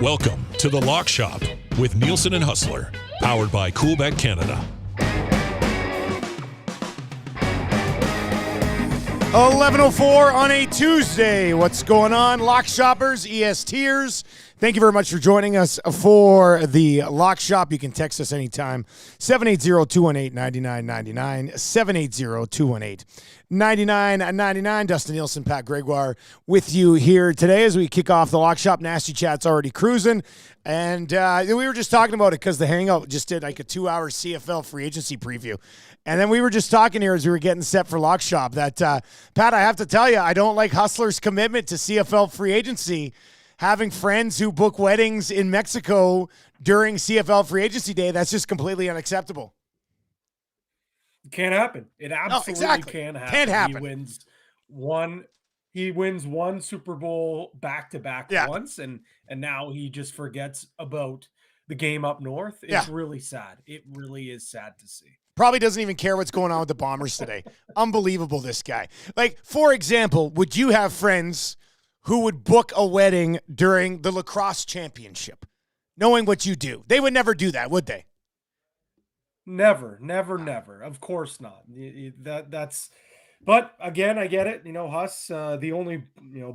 Welcome to The Lock Shop with Nielson and Hustler, powered by Coolbet Canada. 11:04 on a Tuesday. What's going on, Lock Shoppers, ESTers? Thank you very much for joining us for the Lock Shop. You can text us anytime, 780-218-9999, 780-218-9999. Dustin Nielson, Pat Gregoire with you here today as we kick off the Lock Shop. Nasty Chat's already cruising. And we were just talking about it because the Hangout just did like a 2-hour CFL free agency preview. And then we were just talking here as we were getting set for Lock Shop that, Pat, I have to tell you, I don't like Hustler's commitment to CFL free agency. Having friends who book weddings in Mexico during CFL free agency day, that's just completely unacceptable. It can't happen. It absolutely can't happen. Can't happen. He wins one Super Bowl back-to-back once, and now he just forgets about the game up north. It's really sad. It really is sad to see. Probably doesn't even care what's going on with the Bombers today. Unbelievable, this guy. Like, for example, would you have friends who would book a wedding during the lacrosse championship, knowing what you do? They would never do that, would they? Never. Of course not. But again, I get it. Huss, the only,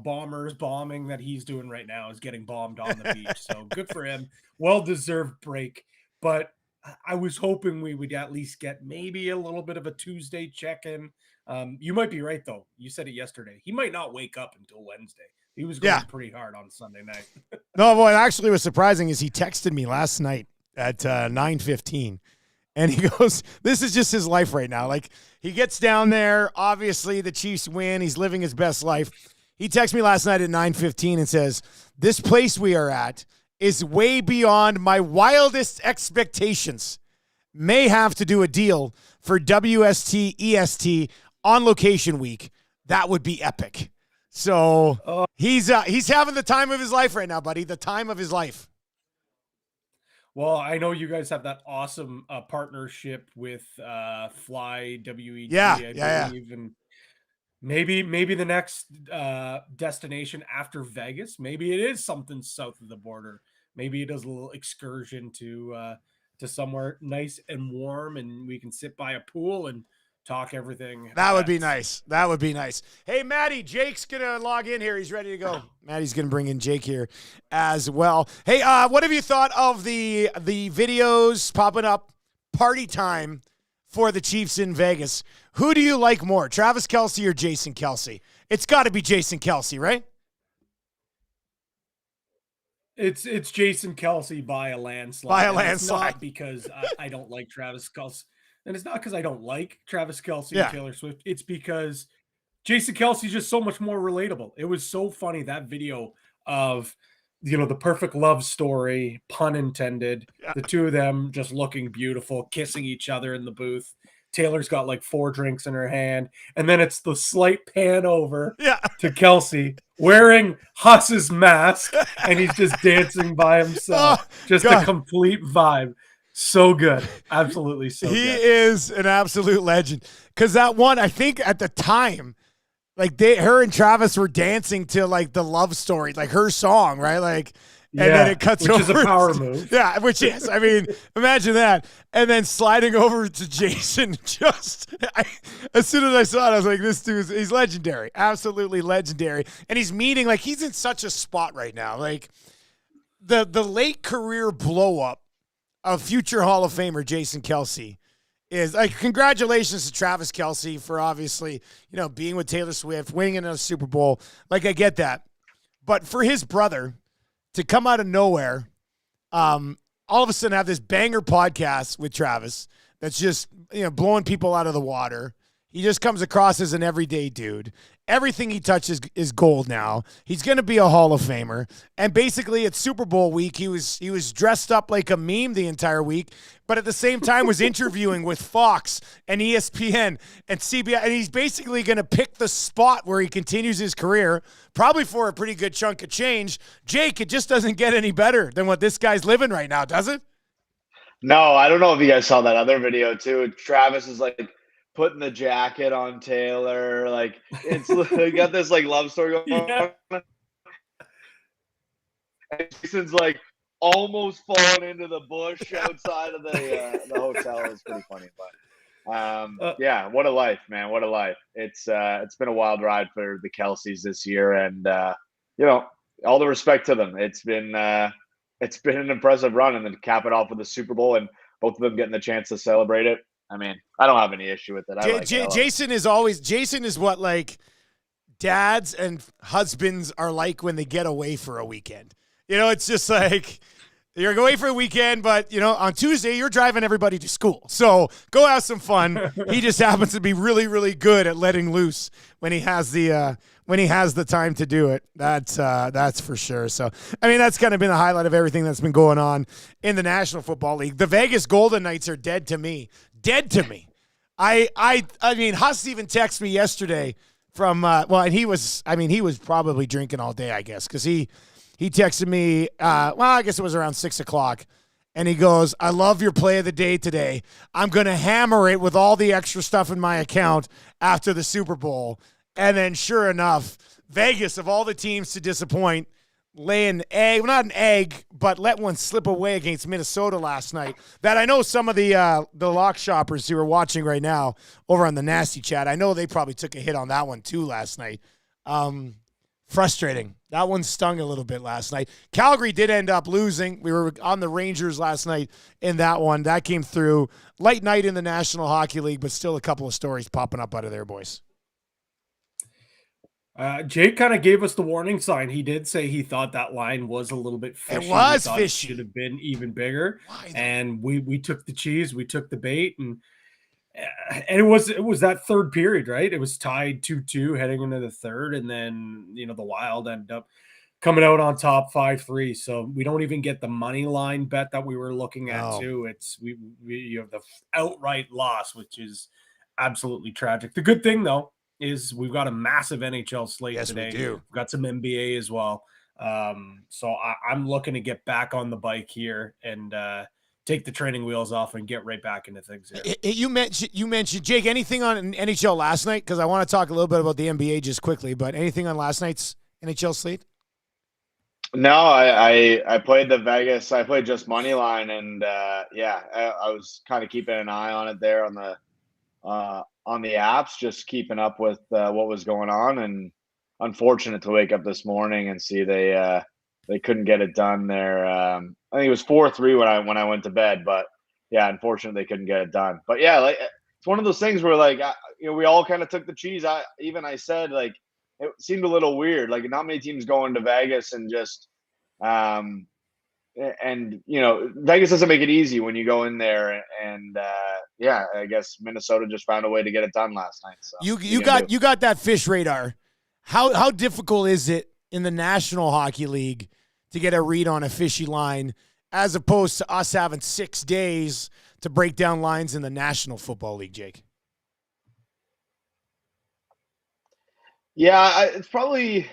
Bombers bombing that he's doing right now is getting bombed on the beach. So good for him. Well-deserved break. But I was hoping we would at least get maybe a little bit of a Tuesday check-in. You might be right, though. You said it yesterday. He might not wake up until Wednesday. He was going pretty hard on Sunday night. No, what actually was surprising is he texted me last night at 9:15, and he goes, this is just his life right now. Like, he gets down there. Obviously, the Chiefs win. He's living his best life. He texted me last night at 9:15 and says, this place we are at is way beyond my wildest expectations. May have to do a deal for WST, EST on location week. That would be epic. So he's having the time of his life right now, buddy. The time of his life. Well, I know you guys have that awesome partnership with Fly WEG. I believe. And maybe the next destination after Vegas, maybe it is something south of the border. Maybe it does a little excursion to somewhere nice and warm, and we can sit by a pool and talk everything. That would be nice. Hey, Maddie, Jake's going to log in here. He's ready to go. Maddie's going to bring in Jake here as well. Hey, what have you thought of the videos popping up, party time for the Chiefs in Vegas? Who do you like more, Travis Kelce or Jason Kelce? It's got to be Jason Kelce, right? It's Jason Kelce by a landslide. It's not because I don't like Travis Kelce. And it's not because I don't like Travis Kelce and Taylor Swift. It's because Jason Kelce is just so much more relatable. It was so funny, that video of, the perfect love story, pun intended. Yeah. The two of them just looking beautiful, kissing each other in the booth. Taylor's got like 4 drinks in her hand. And then it's the slight pan over to Kelce wearing Huss's mask. And he's just dancing by himself. A complete vibe. So good. Absolutely so good. He is an absolute legend. Because that one, I think at the time, like her and Travis were dancing to like the love story, like her song, right? Like, and then it cuts over. Which is a power move. Yeah, which is. I mean, imagine that. And then sliding over to Jason, as soon as I saw it, I was like, this dude, he's legendary. Absolutely legendary. And he's he's in such a spot right now. Like, the late career blow up of future Hall of Famer Jason Kelce is like, congratulations to Travis Kelce for obviously, being with Taylor Swift, winning another Super Bowl. Like, I get that. But for his brother to come out of nowhere, all of a sudden have this banger podcast with Travis that's just, blowing people out of the water. He just comes across as an everyday dude. Everything he touches is gold now. He's going to be a Hall of Famer. And basically, it's Super Bowl week. He was dressed up like a meme the entire week, but at the same time was interviewing with Fox and ESPN and CBS. And he's basically going to pick the spot where he continues his career, probably for a pretty good chunk of change. Jake, it just doesn't get any better than what this guy's living right now, does it? No, I don't know if you guys saw that other video, too. Travis is like putting the jacket on Taylor, like it's we got this like love story going on. And Jason's like almost falling into the bush outside of the hotel. It was pretty funny, but yeah, what a life, man! What a life. It's been a wild ride for the Kelseys this year, and all the respect to them. It's been an impressive run, and then cap it off with the Super Bowl, and both of them getting the chance to celebrate it. I mean, I don't have any issue with it. Jason is what like dads and husbands are like when they get away for a weekend. It's just like you're away for a weekend, but on Tuesday you're driving everybody to school. So go have some fun. He just happens to be really, really good at letting loose when he has the time to do it. That's for sure. So I mean, that's kind of been the highlight of everything that's been going on in the National Football League. The Vegas Golden Knights are dead to me. I mean, Huss even texted me yesterday from and he was probably drinking all day, I guess, because he texted me. I guess it was around 6:00, and he goes, "I love your play of the day today. I'm gonna hammer it with all the extra stuff in my account after the Super Bowl." And then, sure enough, Vegas, of all the teams to disappoint, lay an egg, well, not an egg, but let one slip away against Minnesota last night. That I know some of the lock shoppers who are watching right now over on the Nasty Chat, I know they probably took a hit on that one too last night. Frustrating. That one stung a little bit last night. Calgary did end up losing. We were on the Rangers last night in that one. That came through. Light night in the National Hockey League, but still a couple of stories popping up out of there, boys. Jake kind of gave us the warning sign. He did say he thought that line was a little bit fishy. It was fishy. It should have been even bigger. And we took the cheese, we took the bait, and it was that third period, right? It was tied 2-2 heading into the third, and then the Wild ended up coming out on top 5-3. So we don't even get the money line bet that we were looking at too. It's you have the outright loss, which is absolutely tragic. The good thing though is we've got a massive NHL slate today. Yes, we do. We've got some NBA as well. So I'm looking to get back on the bike here and take the training wheels off and get right back into things here. You mentioned Jake, anything on NHL last night? Because I want to talk a little bit about the NBA just quickly, but anything on last night's NHL slate? No, I played the Vegas. I played just money line, and I was kind of keeping an eye on it there on the apps, just keeping up with what was going on. And unfortunate to wake up this morning and see they couldn't get it done there. I think it was 4-3 when I went to bed, but yeah, unfortunately they couldn't get it done. But yeah, like it's one of those things where like we all kind of took the cheese. I said like it seemed a little weird. Like not many teams going to Vegas and just Vegas doesn't make it easy when you go in there, and I guess Minnesota just found a way to get it done last night. So you got that fish radar. How difficult is it in the National Hockey League to get a read on a fishy line, as opposed to us having 6 days to break down lines in the National Football League, Jake? Yeah, it's probably.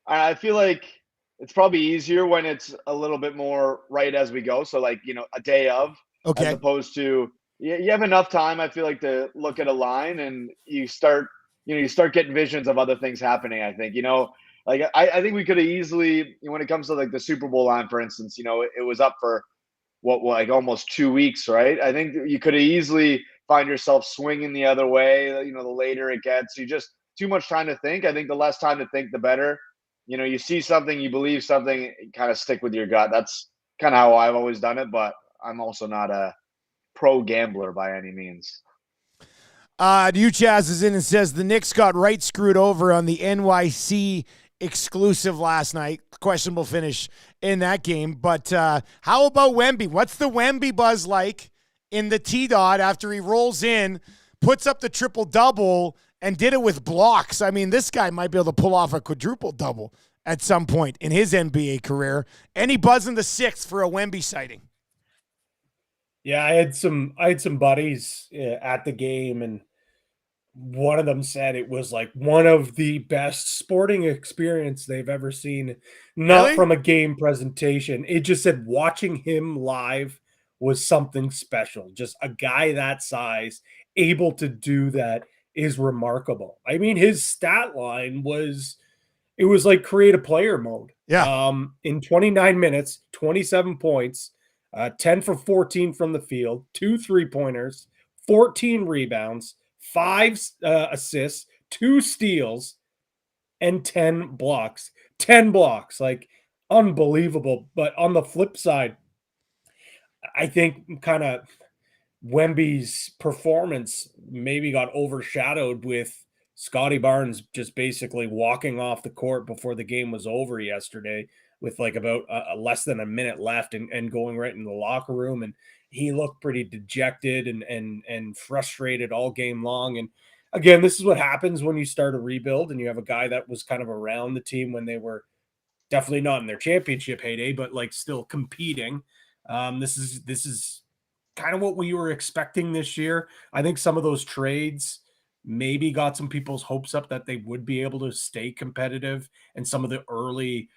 I feel like it's probably easier when it's a little bit more right as we go. So like, a day of, okay, as opposed to you have enough time, I feel like, to look at a line and you start getting visions of other things happening. I think, like I think we could have easily, when it comes to like the Super Bowl line, for instance, it was up for like almost 2 weeks, right? I think you could have easily find yourself swinging the other way. The later it gets, you just too much time to think. I think the less time to think, the better. You see something, you believe something, kind of stick with your gut. That's kind of how I've always done it, but I'm also not a pro gambler by any means. Chaz is in and says the Knicks got right screwed over on the NYC exclusive last night. Questionable finish in that game. But how about Wemby? What's the Wemby buzz like in the T-Dot after he rolls in, puts up the triple-double, and did it with blocks? I mean, this guy might be able to pull off a quadruple-double at some point in his NBA career. Any buzz in the sixth for a Wemby sighting? Yeah, I had some buddies at the game, and one of them said it was like one of the best sporting experience they've ever seen. Not Really? From a game presentation. It just said watching him live was something special. Just a guy that size able to do that is remarkable. I mean, his stat line was like create a player mode. Yeah. In 29 minutes, 27 points, 10 for 14 from the field, 2 3-pointers, 14 rebounds, 5 assists, 2 steals, and 10 blocks. 10 blocks, like unbelievable. But on the flip side, I think kind of Wemby's performance maybe got overshadowed with Scotty Barnes just basically walking off the court before the game was over yesterday with like about less than a minute left and going right in the locker room. And he looked pretty dejected and frustrated all game long. And again, this is what happens when you start a rebuild and you have a guy that was kind of around the team when they were definitely not in their championship heyday, but like still competing. This is kind of what we were expecting this year. I think some of those trades maybe got some people's hopes up that they would be able to stay competitive, and some of the early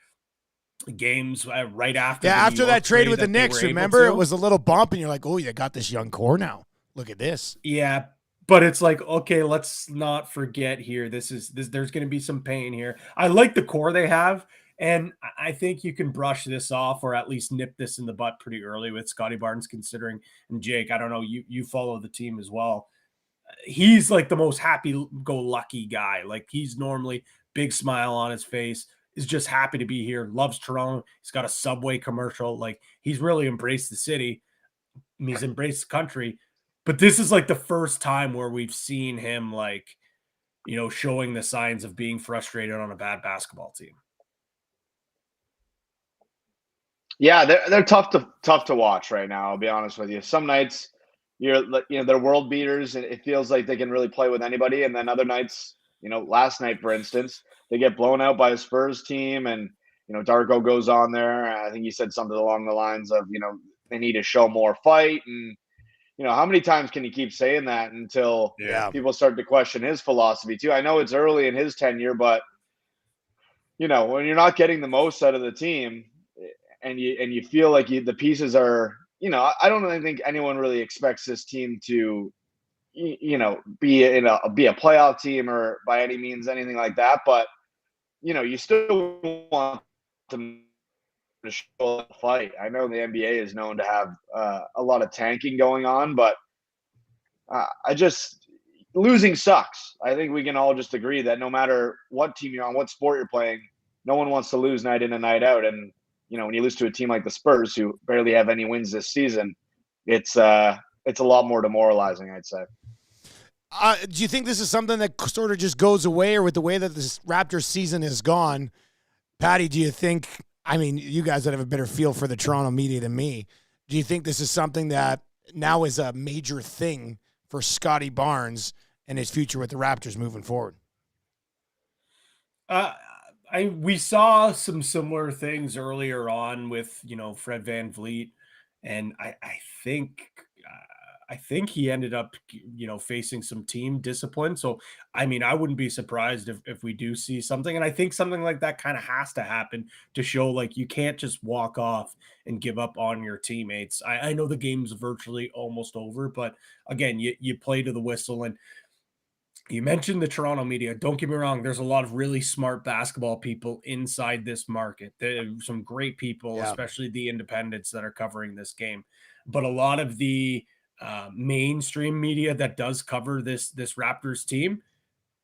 games right after after that trade with the that Knicks, remember it was a little bump, and you're like, oh, you got this young core now. Look at this. Yeah, but it's like, okay, let's not forget here. There's going to be some pain here. I like the core they have. And I think you can brush this off or at least nip this in the butt pretty early with Scotty Barnes, considering, and Jake, I don't know, you follow the team as well. He's like the most happy-go-lucky guy. Like he's normally big smile on his face, is just happy to be here, loves Toronto. He's got a Subway commercial. Like he's really embraced the city. He's embraced the country. But this is like the first time where we've seen him like, showing the signs of being frustrated on a bad basketball team. Yeah, they're tough to watch right now. I'll be honest with you. Some nights they're world beaters, and it feels like they can really play with anybody. And then other nights, last night for instance, they get blown out by a Spurs team, and Darko goes on there. I think he said something along the lines of they need to show more fight, and how many times can you keep saying that until people start to question his philosophy too? I know it's early in his tenure, but when you're not getting the most out of the team, and you feel like the pieces are, I don't really think anyone really expects this team to, be a playoff team or by any means anything like that. But you still want them to show a fight. I know the NBA is known to have a lot of tanking going on, but losing sucks. I think we can all just agree that no matter what team you're on, what sport you're playing, no one wants to lose night in and night out. And when you lose to a team like the Spurs, who barely have any wins this season, it's a lot more demoralizing, I'd say. Do you think this is something that sort of just goes away, or with the way that this Raptors season is gone? Patty, do you think, you guys that have a better feel for the Toronto media than me, do you think this is something that now is a major thing for Scotty Barnes and his future with the Raptors moving forward? We saw some similar things earlier on with, Fred VanVleet. And I think he ended up, facing some team discipline. So, I wouldn't be surprised if we do see something. And I think something like that kind of has to happen to show like you can't just walk off and give up on your teammates. I know the game's virtually almost over, but again, you play to the whistle. And you mentioned the Toronto media. Don't get me wrong. There's a lot of really smart basketball people inside this market. There are some great people, especially the independents that are covering this game. But a lot of the mainstream media that does cover this Raptors team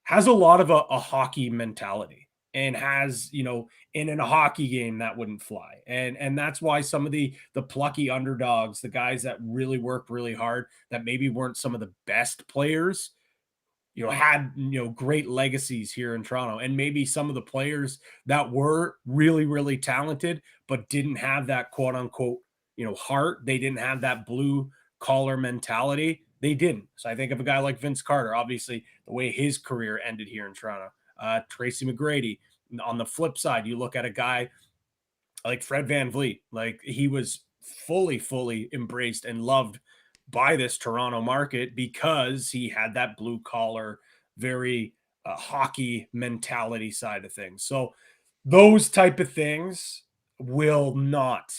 has a lot of a hockey mentality, and has, in a hockey game that wouldn't fly. And that's why some of the plucky underdogs, the guys that really worked really hard, that maybe weren't some of the best players, had, great legacies here in Toronto. And maybe some of the players that were really, really talented, but didn't have that quote unquote, heart. They didn't have that blue collar mentality. They didn't. So I think of a guy like Vince Carter, obviously the way his career ended here in Toronto, Tracy McGrady. On the flip side, you look at a guy like Fred VanVleet, like he was fully embraced and loved by this Toronto market because he had that blue collar, very hockey mentality side of things. So those type of things will not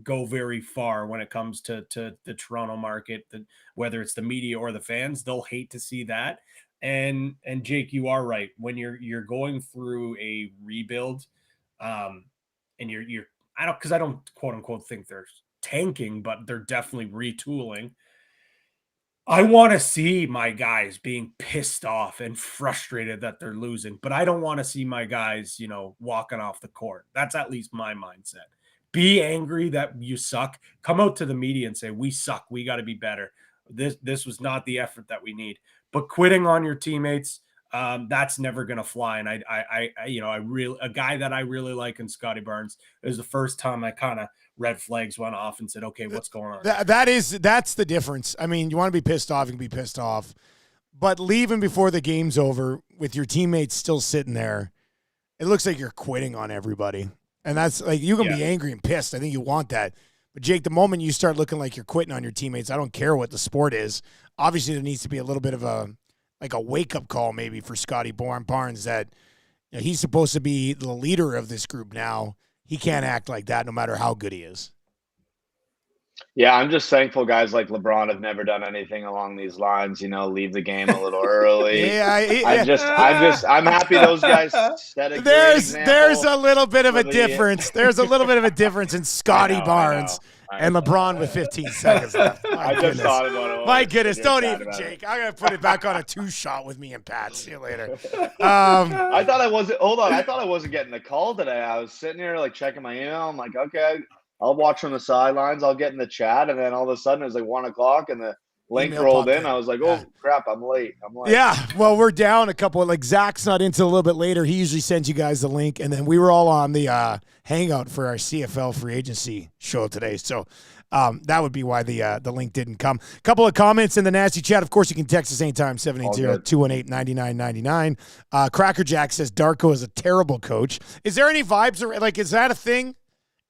go very far when it comes to the Toronto market, whether it's the media or the fans. They'll hate to see that. And Jake, you are right. When you're going through a rebuild, and I don't quote unquote think they're tanking, but they're definitely retooling. I want to see my guys being pissed off and frustrated that they're losing, but I don't want to see my guys, walking off the court. That's at least my mindset. Be angry that you suck. Come out to the media and say, we suck. We got to be better. This was not the effort that we need. But quitting on your teammates, that's never going to fly. And a guy that I really like in Scotty Barnes, it was the first time I kind of red flags went off and said, okay, what's going on? That's the difference. I mean, you want to be pissed off, you can be pissed off, but leaving before the game's over with your teammates still sitting there, it looks like you're quitting on everybody. And that's like, you can be angry and pissed. I think you want that. But Jake, the moment you start looking like you're quitting on your teammates, I don't care what the sport is. Obviously, there needs to be a little bit of a wake-up call maybe for Scotty Barnes that he's supposed to be the leader of this group now. He can't act like that no matter how good he is. Yeah, I'm just thankful guys like LeBron have never done anything along these lines, leave the game a little early. I'm happy those guys set a great example. There's a little bit of a difference. There's a little bit of a difference in Scotty Barnes and LeBron with 15 seconds left. Just thought about it. My goodness, don't even, Jake. I'm going to put it back on a 2-shot with me and Pat. See you later. I thought I wasn't getting the call today. I was sitting here checking my email. I'm like, okay, I'll watch from the sidelines. I'll get in the chat. And then all of a sudden it was 1 o'clock and the link rolled in. I was like, oh, crap, I'm late. Yeah, well, we're down a couple. Zach's not into a little bit later. He usually sends you guys the link. And then we were all on the hangout for our CFL free agency show today. So that would be why the link didn't come. A couple of comments in the nasty chat. Of course, you can text us anytime, 780-218-9999. Crackerjack says Darko is a terrible coach. Is there any vibes? Is that a thing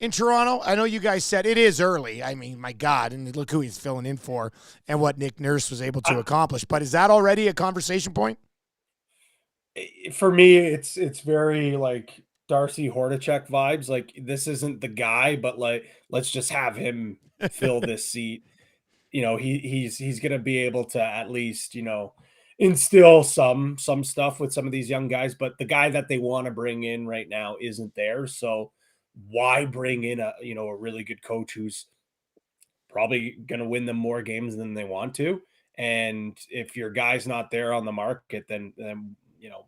in Toronto? I know you guys said it is early. I mean, my God, and look who he's filling in for and what Nick Nurse was able to accomplish. But is that already a conversation point? For me, it's very Darcy Hornacek vibes. This isn't the guy, but let's just have him fill this seat. He's going to be able to at least, instill some stuff with some of these young guys, but the guy that they want to bring in right now isn't there. So why bring in a really good coach who's probably going to win them more games than they want to? And if your guy's not there on the market, then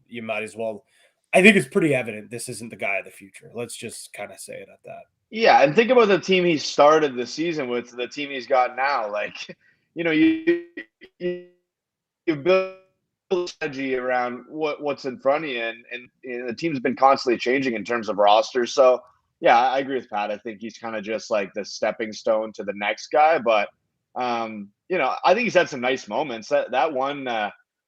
you might as well. I think it's pretty evident this isn't the guy of the future. Let's just kind of say it at that. Yeah, and think about the team he started the season with, the team he's got now. You build a strategy around what's in front of you, and the team's been constantly changing in terms of rosters. So, yeah, I agree with Pat. I think he's kind of just the stepping stone to the next guy. But, I think he's had some nice moments.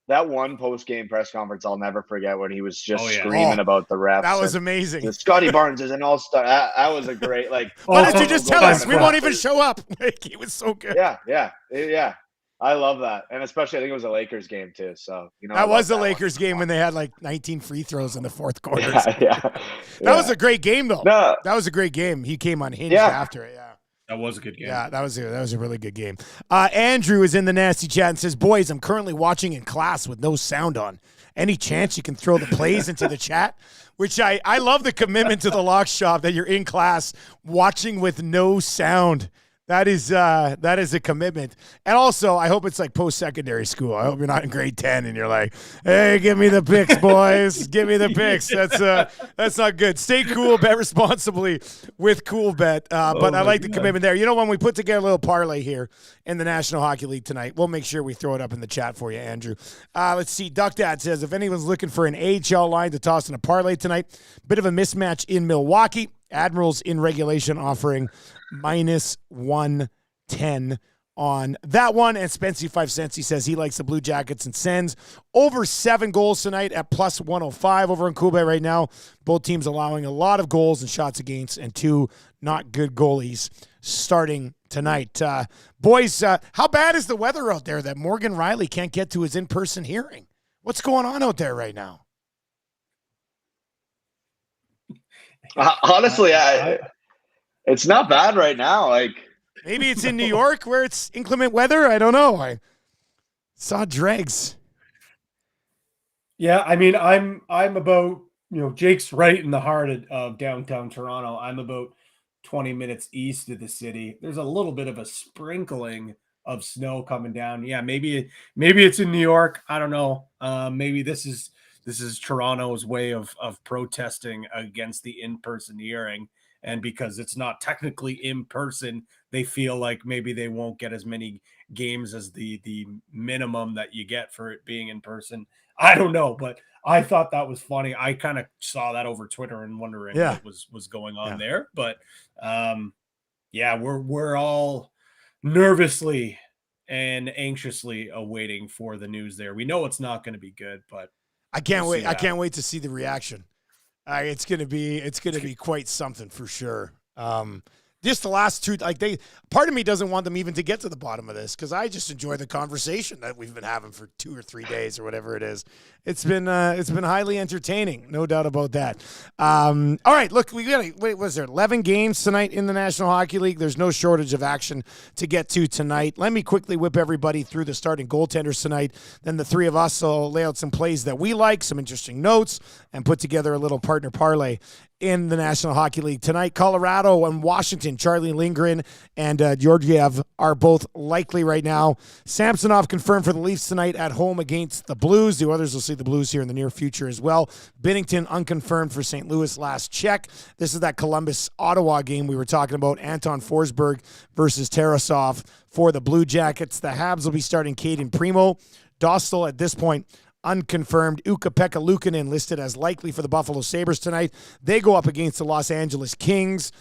That one post-game press conference I'll never forget when he was just screaming about the refs. That was amazing. Scotty Barnes is an all-star. That was a great, why did you just tell us? We won't even show up. He was so good. Yeah. I love that. And especially I think it was a Lakers game too. So, that was the Lakers game when they had 19 free throws in the fourth quarter. Yeah. That was a great game though. No. That was a great game. He came unhinged after it. Yeah. That was a good game. Yeah, that was a really good game. Andrew is in the nasty chat and says, boys, I'm currently watching in class with no sound on. Any chance you can throw the plays into the chat? Which I love the commitment to the lock shop that you're in class watching with no sound. That is a commitment. And also, I hope it's post-secondary school. I hope you're not in grade 10 and you're like, hey, give me the picks, boys. Give me the picks. That's not good. Stay cool, bet responsibly with Coolbet. But I like the commitment there. When we put together a little parlay here in the National Hockey League tonight, we'll make sure we throw it up in the chat for you, Andrew. Let's see. Duck Dad says, if anyone's looking for an AHL line to toss in a parlay tonight, bit of a mismatch in Milwaukee. Admirals in regulation offering -110 on that one. And Spency 5 cents, he says he likes the Blue Jackets and Sens over 7 goals tonight at +105 over on Coolbet right now. Both teams allowing a lot of goals and shots against, and 2 not good goalies starting tonight. Boys, how bad is the weather out there that Morgan Riley can't get to his in-person hearing? What's going on out there right now? Honestly, it's not bad right now. Maybe it's in New York where it's inclement weather. I don't know. I saw dregs. Yeah, I mean, I'm about Jake's right in the heart of downtown Toronto. I'm about 20 minutes east of the city. There's a little bit of a sprinkling of snow coming down. Yeah, maybe it's in New York. I don't know. Maybe this is Toronto's way of protesting against the in-person hearing. And because it's not technically in person, they feel like maybe they won't get as many games as the minimum that you get for it being in person. I don't know, but I thought that was funny. I kind of saw that over Twitter and wondering what was going on there. But yeah, we're all nervously and anxiously awaiting for the news there. We know it's not going to be good, but I can't wait. I can't wait to see the reaction. It's gonna be quite something for sure. Just the last two, part of me doesn't want them even to get to the bottom of this because I just enjoy the conversation that we've been having for 2 or 3 days or whatever it is. It's been highly entertaining, no doubt about that. All right, look, was there 11 games tonight in the National Hockey League? There's no shortage of action to get to tonight. Let me quickly whip everybody through the starting goaltenders tonight. Then the three of us will lay out some plays that we like, some interesting notes, and put together a little partner parlay in the National Hockey League tonight. Colorado and Washington, Charlie Lindgren and Georgiev are both likely right now. Samsonov confirmed for the Leafs tonight at home against the Blues. The others will see the Blues here in the near future as well. Binnington unconfirmed for St. Louis last check. This is that Columbus-Ottawa game we were talking about. Anton Forsberg versus Tarasov for the Blue Jackets. The Habs will be starting Caden Primo. Dostal at this point unconfirmed. Ukko-Pekka Luukkonen listed as likely for the Buffalo Sabres tonight. They go up against the Los Angeles Kings.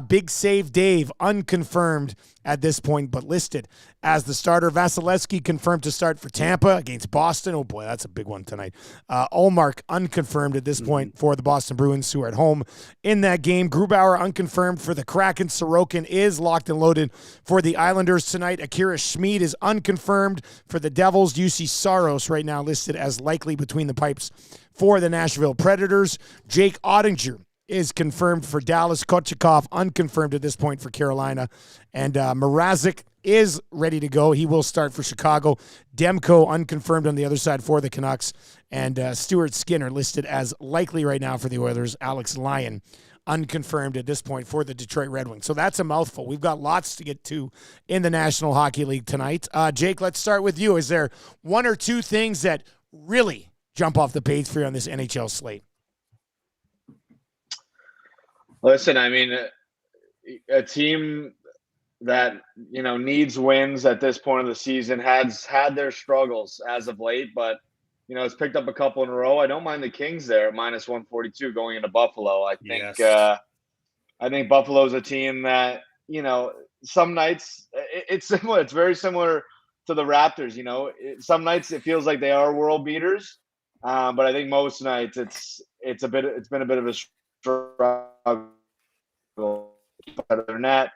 Big Save Dave, unconfirmed at this point, but listed as the starter. Vasilevsky confirmed to start for Tampa against Boston. Oh boy, that's a big one tonight. Ullmark unconfirmed at this point for the Boston Bruins, who are at home in that game. Grubauer unconfirmed for the Kraken. Sorokin is locked and loaded for the Islanders tonight. Akira Schmid is unconfirmed for the Devils. UC Saros right now listed as likely between the pipes for the Nashville Predators. Jake Ottinger is confirmed for Dallas. Kochikov unconfirmed at this point for Carolina. And Mrazek is ready to go. He will start for Chicago. Demko unconfirmed on the other side for the Canucks. And Stuart Skinner listed as likely right now for the Oilers. Alex Lyon unconfirmed at this point for the Detroit Red Wings. So that's a mouthful. We've got lots to get to in the National Hockey League tonight. Jake, let's start with you. Is there one or two things that really jump off the page for you on this NHL slate? Listen, I mean, a team that, needs wins at this point of the season has had their struggles as of late, but, it's picked up a couple in a row. I don't mind the Kings there at minus 142 going into Buffalo. I think, I think Buffalo's a team that, some nights it's similar. It's very similar to the Raptors. Some nights it feels like they are world beaters. But I think most nights it's been a bit of a struggle to their net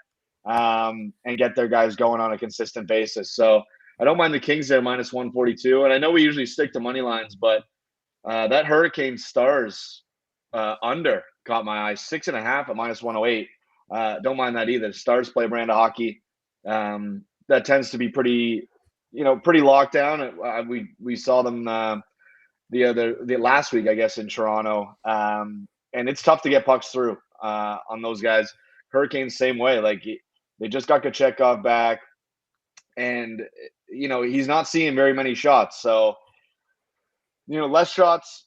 and get their guys going on a consistent basis. So I don't mind the Kings there minus 142. And I know we usually stick to money lines, but that Hurricane Stars under caught my eye. 6.5 at minus 108. Don't mind that either. Stars play a brand of hockey that tends to be pretty locked down. We saw them the last week, I guess, in Toronto. And it's tough to get pucks through on those guys. Hurricanes, same way. Like, they just got Kochekov back, and, he's not seeing very many shots. So, less shots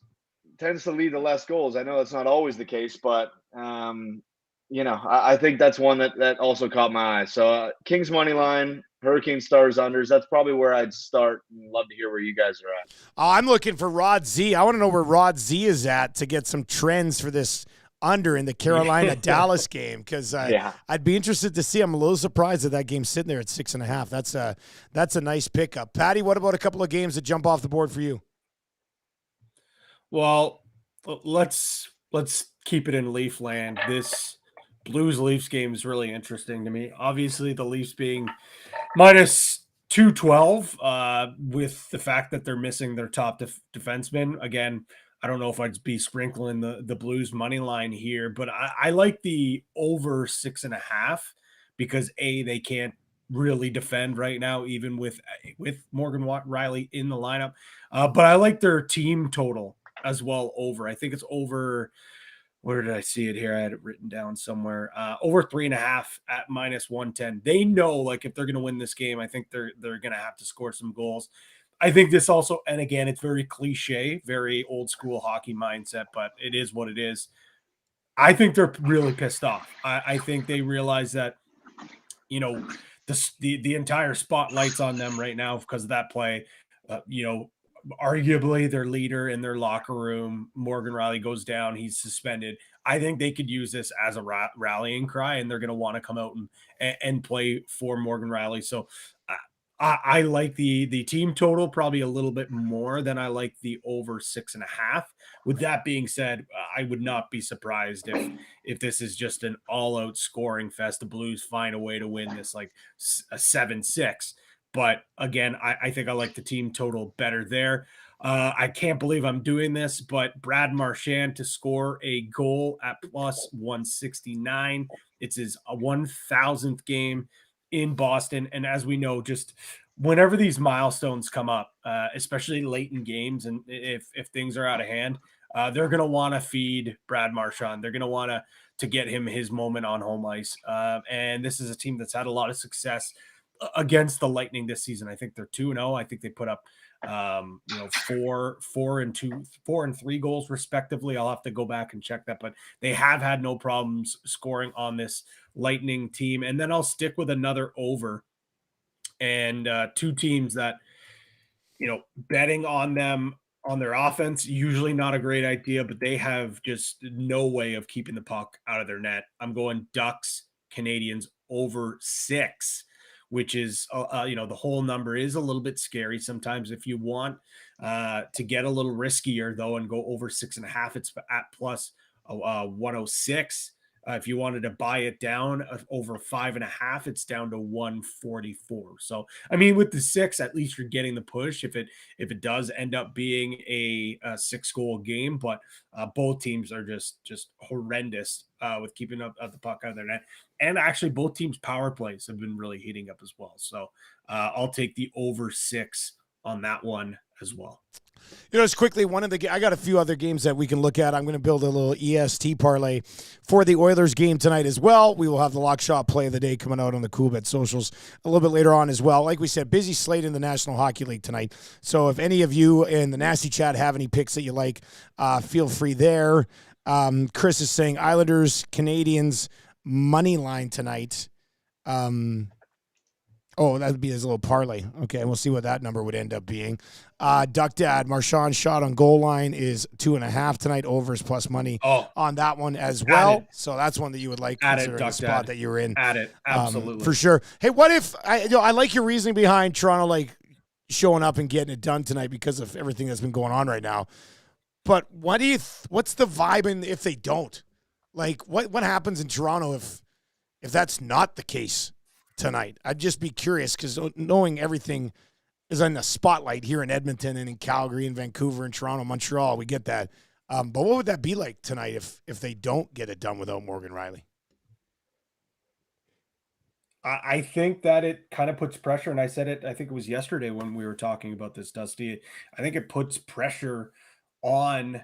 tends to lead to less goals. I know that's not always the case, but, I think that's one that also caught my eye. So, Kings money line, Hurricane Stars unders. That's probably where I'd start. Love to hear where you guys are at. I'm looking for Rod Z. I want to know where Rod Z is at to get some trends for this under in the Carolina-Dallas game, because I'd be interested to see. I'm a little surprised that game's sitting there at 6.5. That's a nice pickup. Patty, what about a couple of games that jump off the board for you? Well, let's keep it in Leaf land. This Blues-Leafs game is really interesting to me. Obviously, the Leafs being minus 212 with the fact that they're missing their top defenseman. Again, I don't know if I'd be sprinkling the Blues money line here, but I like the over 6.5 because they can't really defend right now, even with Morgan Riley in the lineup. But I like their team total as well over. I think it's over. Where did I see it here? I had it written down somewhere. Over 3.5 at -110. They know, like, if they're going to win this game, I think they're going to have to score some goals. I think this also, and again, it's very cliche, very old school hockey mindset, but it is what it is. I think they're really pissed off. I think they realize that, you know, the entire spotlight's on them right now because of that play. Arguably their leader in their locker room, Morgan Riley, goes down. He's suspended. I think they could use this as a rallying cry, and they're going to want to come out and play for Morgan Riley. So I like the team total probably a little bit more than I like the over 6.5. With that being said, I would not be surprised if this is just an all-out scoring fest. The Blues find a way to win this like a 7-6. But again, I think I like the team total better there. I can't believe I'm doing this, but Brad Marchand to score a goal at +169. It's his 1,000th game in Boston. And as we know, just whenever these milestones come up, especially late in games, and if things are out of hand, they're going to want to feed Brad Marchand. They're going to want to get him his moment on home ice. And this is a team that's had a lot of success against the Lightning this season. I think they're 2-0. I think they put up 4 and 3 goals respectively. I'll have to go back and check that, but they have had no problems scoring on this Lightning team. And then I'll stick with another over, and two teams that, betting on them on their offense, usually not a great idea, but they have just no way of keeping the puck out of their net. I'm going Ducks Canadians over 6, which is, the whole number is a little bit scary sometimes. If you want to get a little riskier, though, and go over 6.5, it's at plus 106. If you wanted to buy it down over 5.5, it's down to 144. So, I mean, with the 6, at least you're getting the push if it does end up being a 6-goal game. But both teams are just horrendous with keeping up the puck out of their net. And actually, both teams' power plays have been really heating up as well. So I'll take the over 6 on that one as well. Just quickly, I got a few other games that we can look at. I'm going to build a little EST parlay for the Oilers game tonight as well. We will have the lock shot play of the day coming out on the Coolbet socials a little bit later on as well. Like we said, busy slate in the National Hockey League tonight. So if any of you in the Nasty Chat have any picks that you like, feel free there. Chris is saying Islanders, Canadians, money line tonight. That would be his little parlay. Okay, we'll see what that number would end up being. Duck Dad, Marchand shot on goal line is 2.5 tonight. Overs plus money on that one as well. So that's one that you would like, considering the spot that you're in. Add it, absolutely. For sure. Hey, what if, I like your reasoning behind Toronto, like, showing up and getting it done tonight because of everything that's been going on right now. But what's the vibe if they don't? Like, what happens in Toronto if that's not the case tonight? I'd just be curious, because knowing everything is in the spotlight here in Edmonton and in Calgary and Vancouver and Toronto, Montreal, we get that. But what would that be like tonight if they don't get it done without Morgan Riley? I think that it kind of puts pressure, and I said it, I think it was yesterday when we were talking about this, Dusty. I think it puts pressure on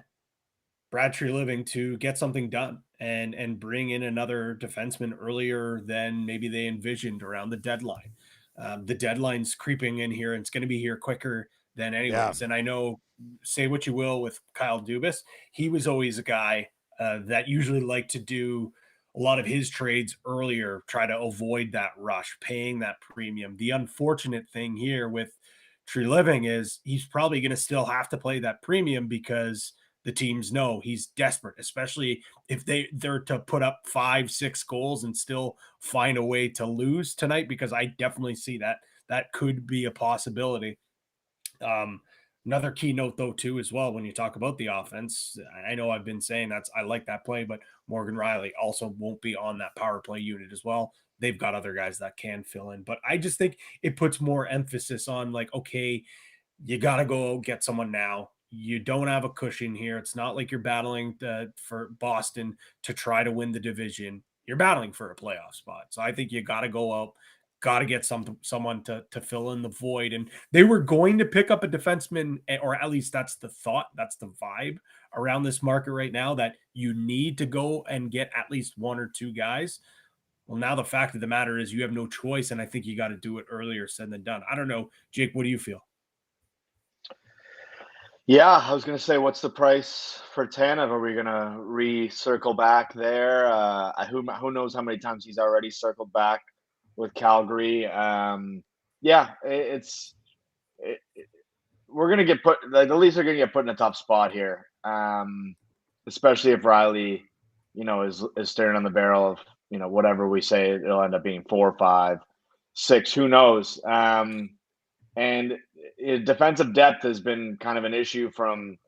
Brad Treliving to get something done and bring in another defenseman earlier than maybe they envisioned around the deadline. The deadline's creeping in here, and it's going to be here quicker than anyways. Yeah. And I know, say what you will with Kyle Dubas, he was always a guy that usually liked to do a lot of his trades earlier, try to avoid that rush, paying that premium. The unfortunate thing here with Treliving is he's probably going to still have to play that premium because the teams know he's desperate, especially if they're to put up 5-6 goals and still find a way to lose tonight, because I definitely see that could be a possibility. Another key note, though, too, as well, when you talk about the offense, I know I've been saying I like that play, but Morgan Riley also won't be on that power play unit as well. They've got other guys that can fill in, but I just think it puts more emphasis on, like, okay, you got to go get someone now. You don't have a cushion here. It's not like you're battling for Boston to try to win the division. You're battling for a playoff spot. So I think you got to go out, got to get someone to fill in the void. And they were going to pick up a defenseman, or at least that's the thought, that's the vibe around this market right now, that you need to go and get at least one or two guys. Well, now the fact of the matter is you have no choice, and I think you got to do it earlier said than done. I don't know, Jake, what do you feel? Yeah, I was going to say, what's the price for Tanev? Are we going to re-circle back there? Who knows how many times he's already circled back with Calgary. Yeah, we're going to get put, the Leafs are going to get put in a tough spot here, especially if Riley, is staring on the barrel of, whatever we say, it'll end up being 4, 5, 6, who knows? And defensive depth has been kind of an issue from,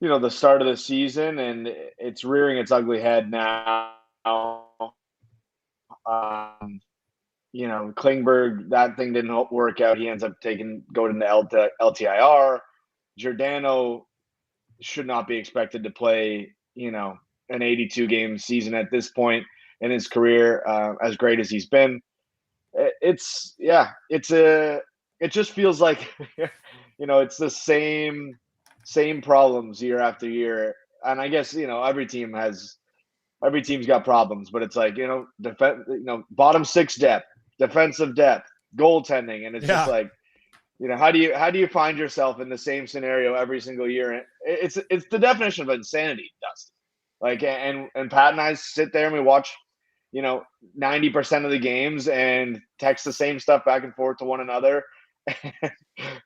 the start of the season, and it's rearing its ugly head now. Klingberg, that thing didn't work out. He ends up going to LTIR. Giordano should not be expected to play, an 82-game season at this point in his career, as great as he's been. It just feels like, it's the same problems year after year. And I guess, every team's got problems, but it's like, bottom six depth, defensive depth, goaltending. And it's just like, how do you find yourself in the same scenario every single year? It's the definition of insanity, Dustin. Like, and Pat and I sit there and we watch, 90% of the games and text the same stuff back and forth to one another.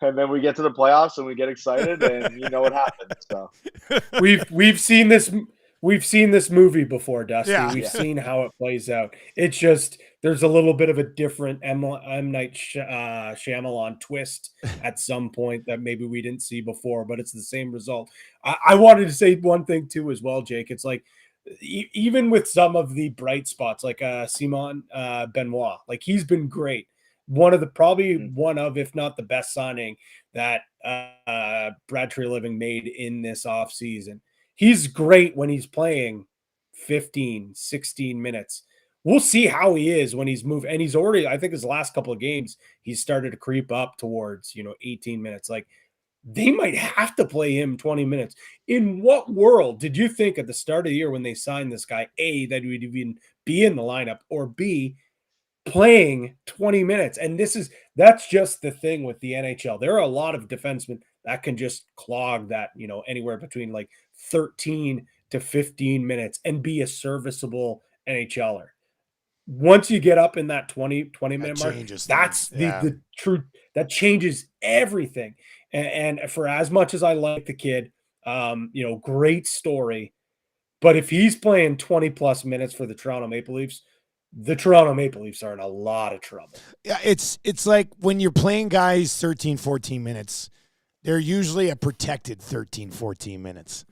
And then we get to the playoffs and we get excited, and you know what happens. So we've seen this movie before, Dusty. Yeah. We've seen how it plays out. It's just there's a little bit of a different M. Night Shyamalan twist at some point that maybe we didn't see before, but it's the same result. I wanted to say one thing too as well, Jake. It's like even with some of the bright spots, like Simon Benoit, like he's been great. One of, if not the best signing that Brad Treliving made in this offseason. He's great when he's playing 15, 16 minutes. We'll see how he is when he's moved. And he's already, I think his last couple of games, he's started to creep up towards, 18 minutes. Like they might have to play him 20 minutes. In what world did you think at the start of the year when they signed this guy, A, that he would even be in the lineup, or B, playing 20 minutes? And that's just the thing with the NHL. There are a lot of defensemen that can just clog that, anywhere between like 13 to 15 minutes and be a serviceable NHLer. Once you get up in that 20 minute mark, that's the truth. That changes everything. And for as much as I like the kid, great story. But if he's playing 20 plus minutes for the Toronto Maple Leafs are in a lot of trouble. Yeah, it's like when you're playing guys 13, 14 minutes, they're usually a protected 13, 14 minutes,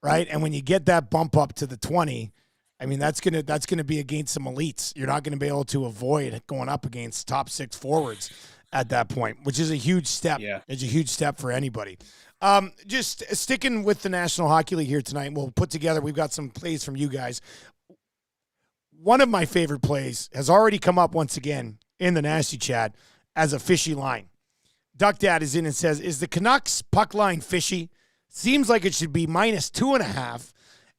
right? And when you get that bump up to the 20, I mean, that's gonna be against some elites. You're not going to be able to avoid going up against top six forwards at that point, which is a huge step. Yeah. It's a huge step for anybody. Just sticking with the National Hockey League here tonight, we've got some plays from you guys. One of my favorite plays has already come up once again in the Nasty Chat as a fishy line. Duck Dad is in and says, is the Canucks puck line fishy? Seems like it should be -2.5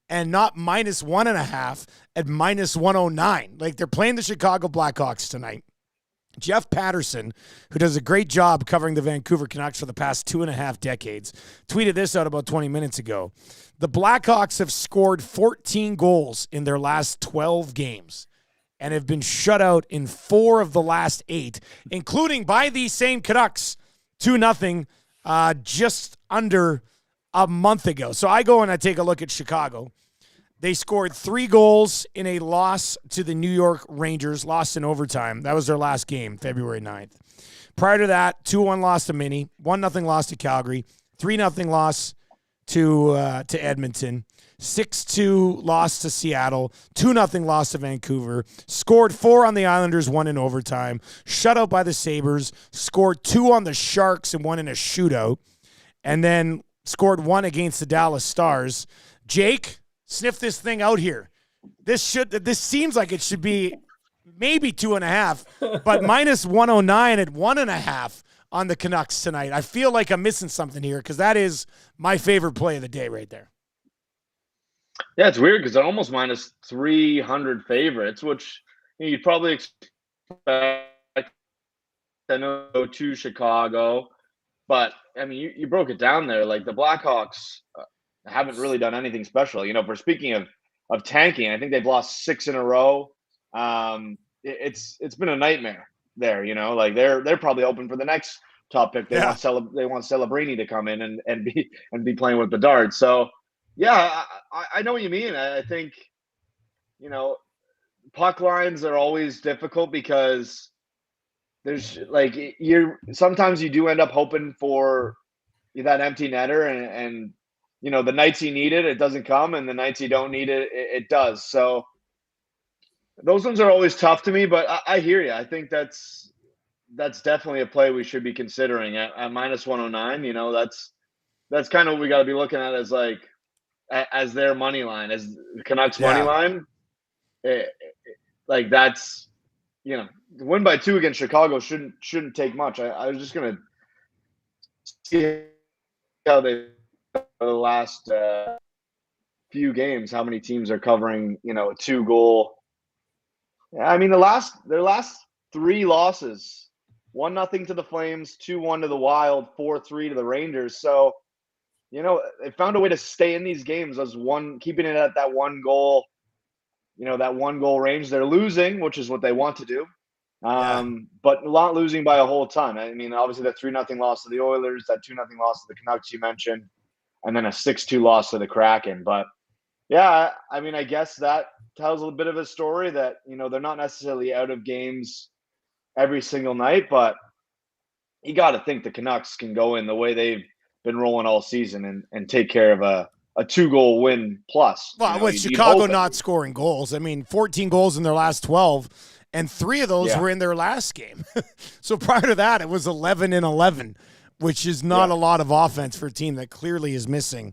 and not -1.5 at -109. Like they're playing the Chicago Blackhawks tonight. Jeff Patterson, who does a great job covering the Vancouver Canucks for the past 2.5 decades, tweeted this out about 20 minutes ago. The Blackhawks have scored 14 goals in their last 12 games and have been shut out in 4 of the last 8, including by these same Canucks, 2-0, just under a month ago. So I go and I take a look at Chicago. They scored 3 goals in a loss to the New York Rangers, lost in overtime. That was their last game, February 9th. Prior to that, 2-1 loss to Minnie, 1-0 loss to Calgary, 3-0 loss to Edmonton, 6-2 loss to Seattle, 2-0 loss to Vancouver, scored 4 on the Islanders, 1 in overtime, shut out by the Sabres, scored 2 on the Sharks and 1 in a shootout, and then scored 1 against the Dallas Stars. Jake, sniff this thing out here. This seems like it should be maybe 2.5, but minus 109 at 1.5 on the Canucks tonight. I feel like I'm missing something here because that is my favorite play of the day right there. Yeah, it's weird because they're almost minus 300 favorites, which you'd probably expect. I know to Chicago, but I mean, you broke it down there. Like the Blackhawks haven't really done anything special. You know, for speaking of tanking, I think they've lost 6 in a row. It's been a nightmare there. You know, like they're probably open for the next top pick. They want Celebrini to come in and be playing with Bedard. So yeah, I know what you mean. I think, you know, puck lines are always difficult because there's like sometimes you do end up hoping for that empty netter and you know, the nights you need it doesn't come, and the nights you don't need it does. So those ones are always tough to me, but I hear you. I think that's definitely a play we should be considering at minus 109. You know, that's kind of what we got to be looking at as like as their money line, as the Canucks money line. Like that's, you know, win by 2 against Chicago shouldn't take much. I was just gonna see how they the last few games, how many teams are covering, you know, a 2-goal. Yeah, I mean their last 3 losses: 1-0 to the Flames, 2-1 to the Wild, 4-3 to the Rangers. So, you know, they found a way to stay in these games as keeping it at that 1 goal. You know, that 1 goal range. They're losing, which is what they want to do, but not losing by a whole ton. I mean, obviously the 3-0 loss to the Oilers, that 2-0 loss to the Canucks you mentioned, and then a 6-2 loss to the Kraken. But yeah, I mean, I guess that tells a bit of a story that, you know, they're not necessarily out of games every single night, but you got to think the Canucks can go in the way they've been rolling all season and take care of a 2-goal win plus. Well, you know, with Chicago not scoring goals, I mean, 14 goals in their last 12, and 3 of those were in their last game. So prior to that, it was 11-11, which is not a lot of offense for a team that clearly is missing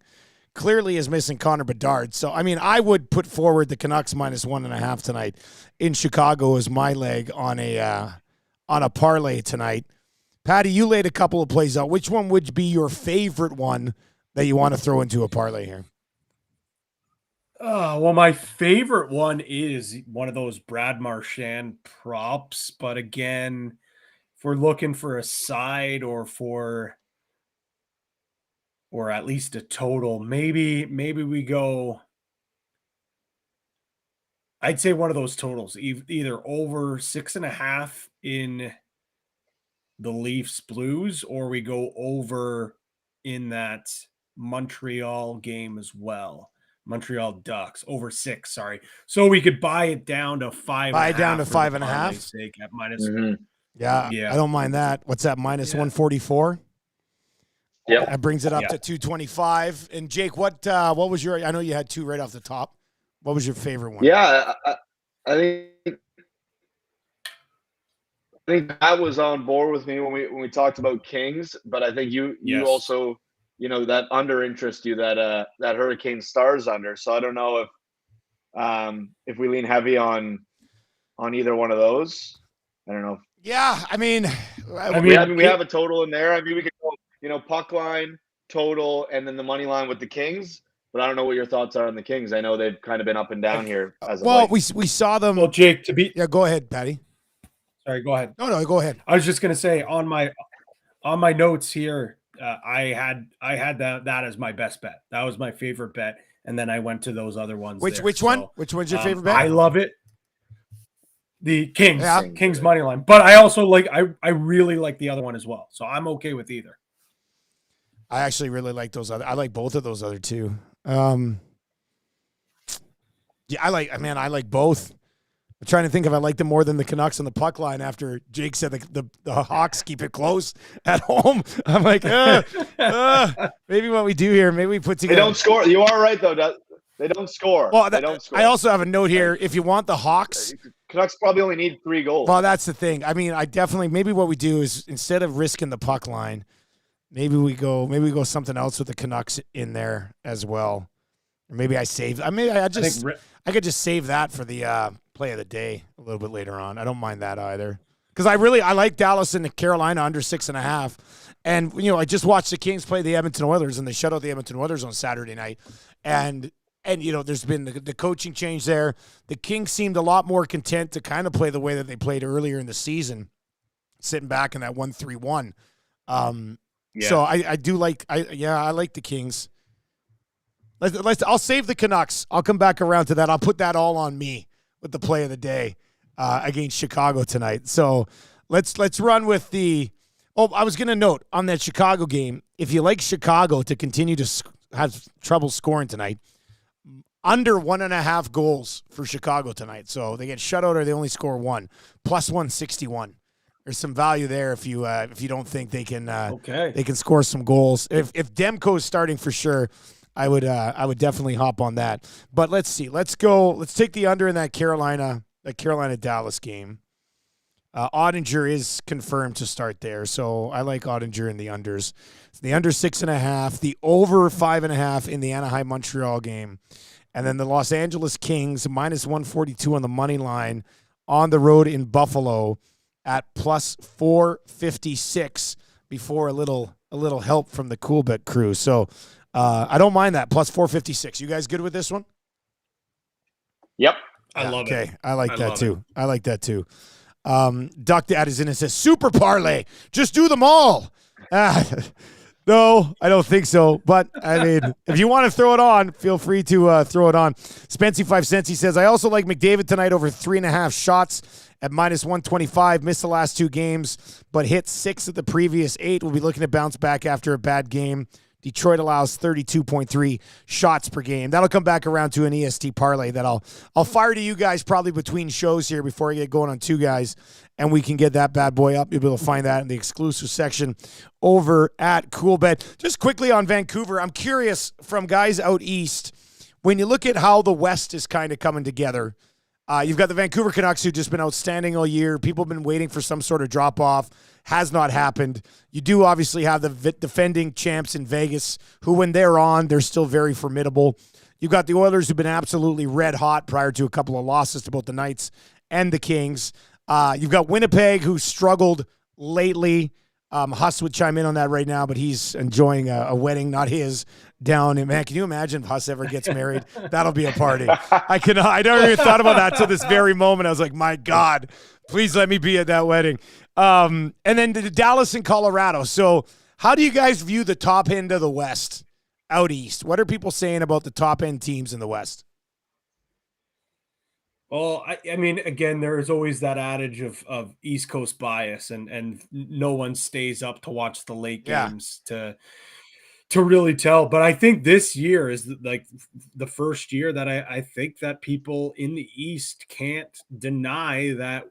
Connor Bedard. So, I mean, I would put forward the Canucks minus 1.5 tonight in Chicago as my leg on a parlay tonight. Patty, you laid a couple of plays out. Which one would be your favorite one that you want to throw into a parlay here? Well, my favorite one is one of those Brad Marchand props. But again, if we're looking for a side or at least a total, maybe we go, I'd say one of those totals, either over 6.5 in the Leafs Blues, or we go over in that Montreal game as well. Montreal Ducks over 6. Sorry, so we could buy it down to 5. Buy it down to 5.5. At minus. Yeah, I don't mind that. What's that? Minus 144. Yeah, that brings it up to 225. And Jake, what was your? I know you had 2 right off the top. What was your favorite one? Yeah, I think Matt was on board with me when we talked about Kings, but I think you also, you know, that under interest you that Hurricane Stars under. So I don't know if we lean heavy on either one of those. I don't know. Yeah, I mean, we have a total in there. I mean, we could go, you know, puck line, total, and then the money line with the Kings. But I don't know what your thoughts are on the Kings. I know they've kind of been up and down here. We saw them. Well, Jake, go ahead, Patty. Sorry, go ahead. No, go ahead. I was just gonna say on my notes here, I had that as my best bet. That was my favorite bet, and then I went to those other ones. Which one? Which one's your favorite bet? I love it. The Kings, Kings money line. But I also I really like the other one as well. So I'm okay with either. I actually really like those other. I like both of those other two. I like both. I'm trying to think if I like them more than the Canucks on the puck line after Jake said the Hawks keep it close at home. I'm like, maybe what we do here, maybe we put together. They don't score. You are right, though. They don't score. Well, they don't score. I also have a note here. If you want the Hawks, Canucks probably only need 3 goals. Well, that's the thing. I mean, maybe what we do is instead of risking the puck line, maybe we go something else with the Canucks in there as well. Or maybe I could just save that for the play of the day a little bit later on. I don't mind that either. Because I like Dallas and Carolina under 6.5. And, I just watched the Kings play the Edmonton Oilers, and they shut out the Edmonton Oilers on Saturday night. And there's been the coaching change there. The Kings seemed a lot more content to kind of play the way that they played earlier in the season, sitting back in that 1-3-1. So I do like I like the Kings. I'll save the Canucks. I'll come back around to that. I'll put that all on me with the play of the day against Chicago tonight. So let's run with the. Oh, I was going to note on that Chicago game, if you like Chicago to continue to have trouble scoring tonight, under 1.5 goals for Chicago tonight. So they get shut out or they only score one, plus 161. There's some value there if you don't think they can they can score some goals. If Demko's starting for sure, I would definitely hop on that. But let's see. Let's take the under in that Carolina Dallas game. Ottinger is confirmed to start there, so I like Ottinger in the unders. It's the under 6.5, the over 5.5 in the Anaheim Montreal game, and then the Los Angeles Kings minus 142 on the money line on the road in Buffalo at plus 456 before a little help from the Coolbet crew. So I don't mind that plus 456. You guys good with this one? Yep, I love it. Okay, I like that too. I like that too. Duck Dad is in and says, super parlay. Just do them all. No, I don't think so. But, I mean, if you want to throw it on, feel free to throw it on. Spency 5 cents, he says, I also like McDavid tonight over 3.5 shots at minus 125. Missed the last 2 games, but hit 6 of the previous 8. We'll be looking to bounce back after a bad game. Detroit allows 32.3 shots per game. That'll come back around to an EST parlay that I'll fire to you guys probably between shows here before I get going on 2 guys, and we can get that bad boy up. You'll be able to find that in the exclusive section over at Coolbet. Just quickly on Vancouver, I'm curious from guys out east, when you look at how the West is kind of coming together, you've got the Vancouver Canucks who've just been outstanding all year. People have been waiting for some sort of drop-off. Has not happened. You do obviously have the defending champs in Vegas who, when they're on, they're still very formidable. You've got the Oilers who've been absolutely red hot prior to a couple of losses to both the Knights and the Kings. You've got Winnipeg who struggled lately. Huss would chime in on that right now, but he's enjoying a wedding, not his, down. And man, can you imagine if Huss ever gets married? That'll be a party. I never even thought about that till this very moment. I was like, my God, please let me be at that wedding. And then the Dallas and Colorado. So how do you guys view the top end of the West out east? What are people saying about the top end teams in the West? Well, I mean, again, there is always that adage of East Coast bias, and no one stays up to watch the late games to really tell. But I think this year is like the first year that I think that people in the East can't deny that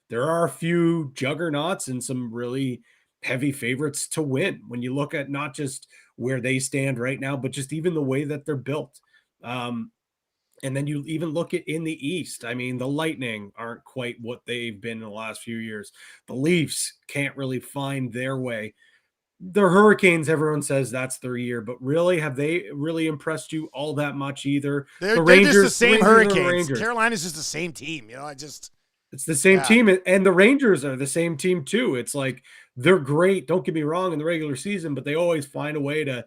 there are a few juggernauts and some really heavy favorites to win when you look at not just where they stand right now, but just even the way that they're built. And then you even look at in the East. I mean, the Lightning aren't quite what they've been in the last few years. The Leafs can't really find their way. The Hurricanes, everyone says that's their year, but really, have they really impressed you all that much either? They're just the same Hurricanes. Carolina's just the same team. It's the same team, and the Rangers are the same team too. It's like they're great. Don't get me wrong in the regular season, but they always find a way to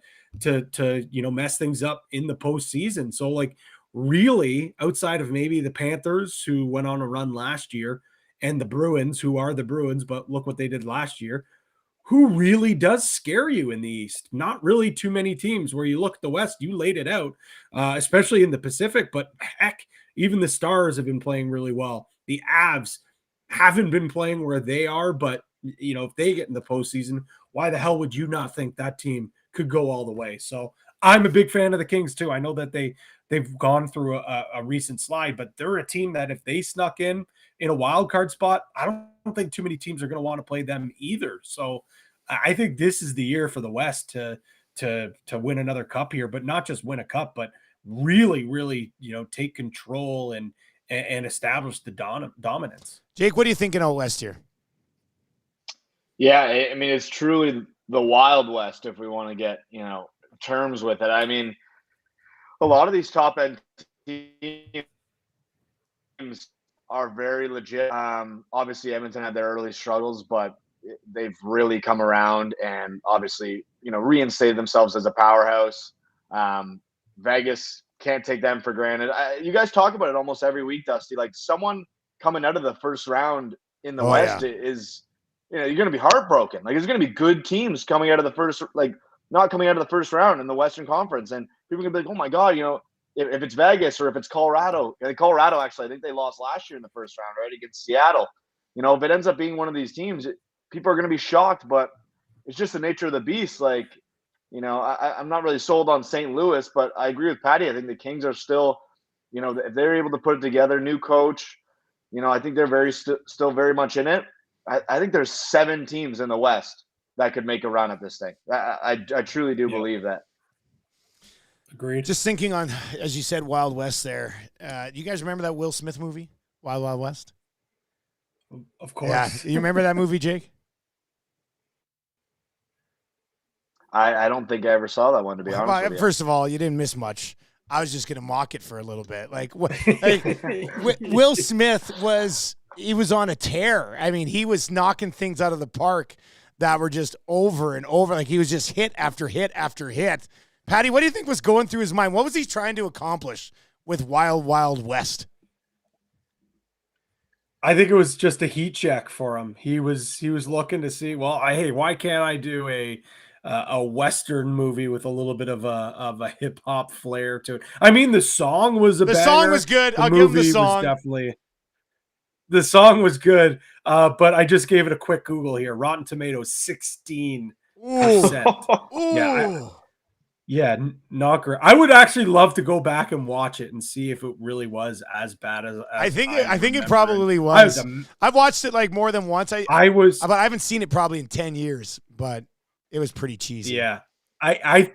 mess things up in the postseason. So like really, outside of maybe the Panthers who went on a run last year, and the Bruins who are the Bruins, but look what they did last year. Who really does scare you in the East? Not really too many teams. Where you look at the West, you laid it out, especially in the Pacific. But heck, even the Stars have been playing really well. The Avs haven't been playing where they are, but if they get in the postseason, why the hell would you not think that team could go all the way? So I'm a big fan of the Kings too. I know that they've gone through a recent slide, but they're a team that if they snuck in a wild card spot, I don't think too many teams are going to want to play them either. So I think this is the year for the West to win another cup here, but not just win a cup, but really, really, take control and establish the dominance. Jake, what are you thinking out West here? Yeah, I mean, it's truly the Wild West if we want to get, terms with it. I mean, a lot of these top end teams are very legit. Obviously, Edmonton had their early struggles, but they've really come around and obviously, reinstated themselves as a powerhouse. Vegas can't take them for granted. You guys talk about it almost every week, Dusty. Like someone coming out of the first round in the West is, you're going to be heartbroken. Like there's going to be good teams coming out of the first, like not coming out of the first round in the Western Conference, and people are going to be like, oh my God, if it's Vegas or if it's Colorado. Colorado, actually, I think they lost last year in the first round, right, against Seattle. If it ends up being one of these teams, people are going to be shocked, but it's just the nature of the beast. Like, I'm not really sold on St. Louis, but I agree with Patty. I think the Kings are still, if they're able to put it together, new coach, I think they're still very much in it. I think there's 7 teams in the West that could make a run at this thing. I truly do believe that. Agreed. Just thinking on, as you said, Wild West there. You guys remember that Will Smith movie, Wild Wild West? Of course. Yeah. You remember that movie, Jake? I don't think I ever saw that one, to be honest with you. First of all, you didn't miss much. I was just going to mock it for a little bit. Will Smith was on a tear. I mean, he was knocking things out of the park that were just over and over. Like he was just hit after hit after hit. Patty, what do you think was going through his mind? What was he trying to accomplish with Wild Wild West? I think it was just a heat check for him. He was looking to see, well, why can't I do a Western movie with a little bit of a hip hop flair to it? I mean, the song was a banger. The song was good. I'll give him the song. The song was good, but I just gave it a quick Google here. Rotten Tomatoes, 16%. Ooh. Yeah, not great. I would actually love to go back and watch it and see if it really was as bad as I think it probably was. I've watched it like more than once. But I haven't seen it probably in 10 years, but it was pretty cheesy. Yeah. I